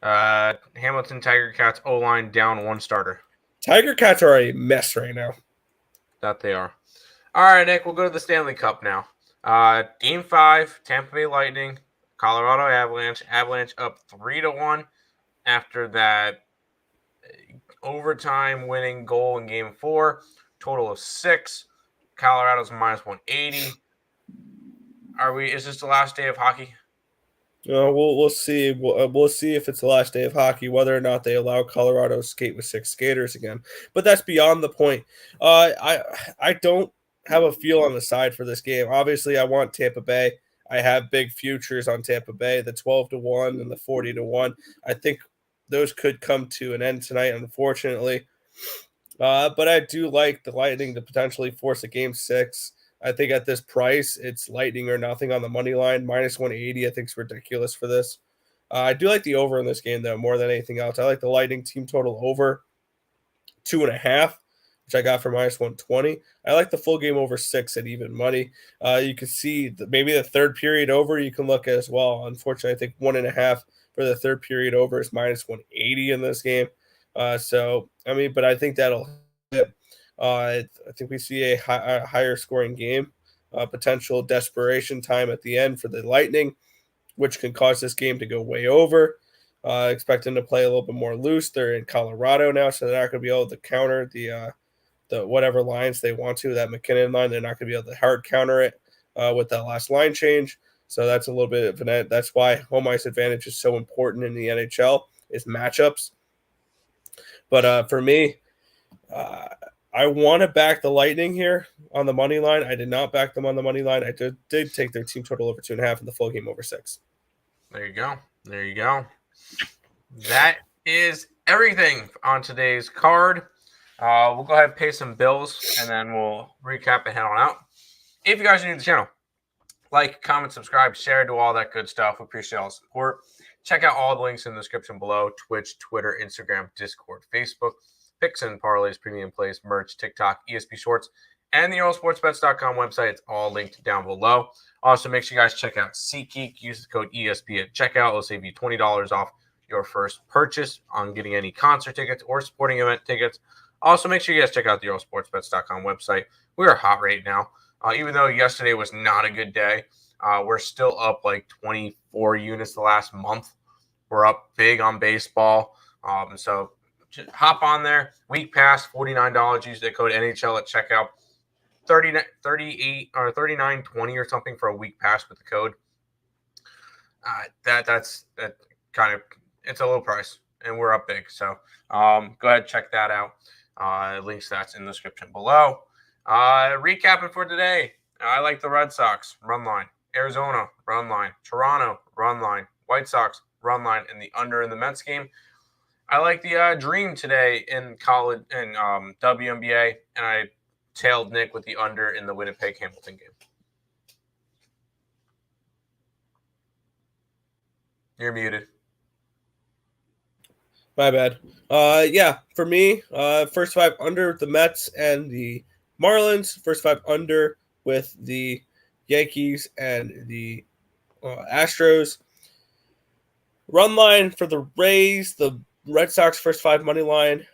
Hamilton Tiger Cats O-line down one starter. Tiger Cats are a mess right now. That they are. All right, Nick, we'll go to the Stanley Cup now. Game 5, Tampa Bay Lightning, Colorado Avalanche. Avalanche up 3-1 after that overtime winning goal in Game 4. Total of 6. Colorado's minus 180. Is this the last day of hockey? We'll see. We'll see if it's the last day of hockey, whether or not they allow Colorado to skate with 6 skaters again. But that's beyond the point. I don't have a feel on the side for this game. Obviously, I want Tampa Bay. I have big futures on Tampa Bay, the 12-1 and the 40-1. I think those could come to an end tonight, unfortunately. But I do like the Lightning to potentially force a Game 6. I think at this price, it's Lightning or nothing on the money line. Minus 180, I think is ridiculous for this. I do like the over in this game, though, more than anything else. I like the Lightning team total over 2.5, which I got for minus 120. I like the full game over 6 at even money. You can see maybe the third period over you can look at as well. Unfortunately, I think 1.5 for the third period over is minus 180 in this game. But I think that'll hit. I think we see a higher scoring game, potential desperation time at the end for the Lightning, which can cause this game to go way over. Expect them to play a little bit more loose. They're in Colorado now, so they're not going to be able to counter the whatever lines they want to. That McKinnon line, they're not going to be able to hard counter it with that last line change. So that's a little bit of an. That's why home ice advantage is so important in the NHL is matchups. But for me, I want to back the Lightning here on the money line. I did not back them on the money line. I did take their team total over 2.5 and the full game over 6. There you go. There you go. That is everything on today's card. We'll go ahead and pay some bills, and then we'll recap and head on out. If you guys are new to the channel, like, comment, subscribe, share, do all that good stuff. We appreciate all the support. Check out all the links in the description below: Twitch, Twitter, Instagram, Discord, Facebook, picks and parlays, premium plays, merch, TikTok, ESP Shorts, and the EarleSportsBets.com website. It's all linked down below. Also, make sure you guys check out SeatGeek. Use the code ESP at checkout. It'll save you $20 off your first purchase on getting any concert tickets or sporting event tickets. Also, make sure you guys check out the EarleSportsBets.com website. We are hot right now. Even though yesterday was not a good day, we're still up like 24 units the last month. We're up big on baseball. So just hop on there. Week pass, $49. Use the code NHL at checkout. 38 or 39.20 or something for a week pass with the code. That's kind of, it's a low price, and we're up big. So go ahead, check that out. Links that's in the description below. Recapping for today, I like the Red Sox run line, Arizona run line, Toronto run line, White Sox run line, and the under in the Mets game. I like the Dream today in college and WNBA, and I tailed Nick with the under in the Winnipeg Hamilton game. You're muted. My bad. Yeah, for me, first 5 under the Mets and the Marlins. First 5 under with the Yankees and the Astros. Run line for the Rays, the Red Sox first 5 money line.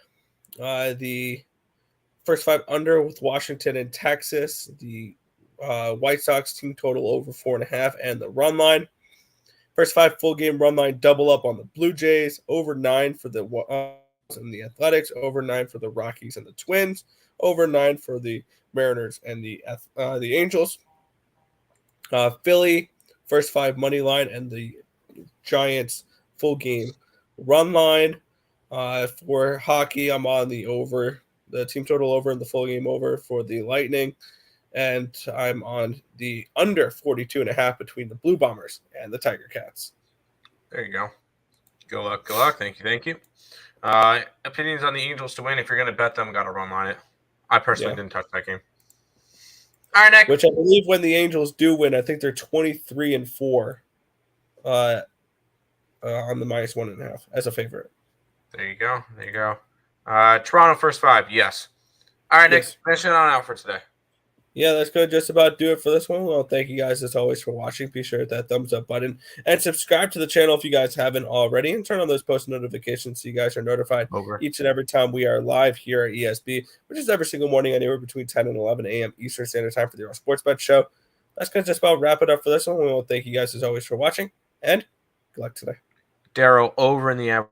The first 5 under with Washington and Texas. The White Sox team total over 4.5 and the run line. First 5 full game run line double up on the Blue Jays. Over 9 for the and the Athletics. Over 9 for the Rockies and the Twins. Over 9 for the Mariners and the Angels. Philly first 5 money line and the Giants full game run line. For hockey, I'm on the over, the team total over and the full game over for the Lightning. And I'm on the under 42.5 between the Blue Bombers and the Tiger Cats. There you go. Good luck. Good luck. Thank you. Opinions on the Angels to win. If you're going to bet them, got to run on it. I personally didn't touch that game. All right, Nick. Which I believe when the Angels do win, I think they're 23-4 on the minus 1.5 as a favorite. There you go. Toronto first 5. Yes. All right, Nick. Yes. Finish it on out for today. Yeah, that's going to just about do it for this one. Well, thank you guys as always for watching. Be sure to hit that thumbs up button and subscribe to the channel if you guys haven't already, and turn on those post notifications so you guys are notified each and every time we are live here at ESB, which is every single morning anywhere between 10 and 11 a.m. Eastern Standard Time for the Earle Sports Bet Show. That's going to just about wrap it up for this one. We will thank you guys as always for watching, and good luck today. Darrow over in the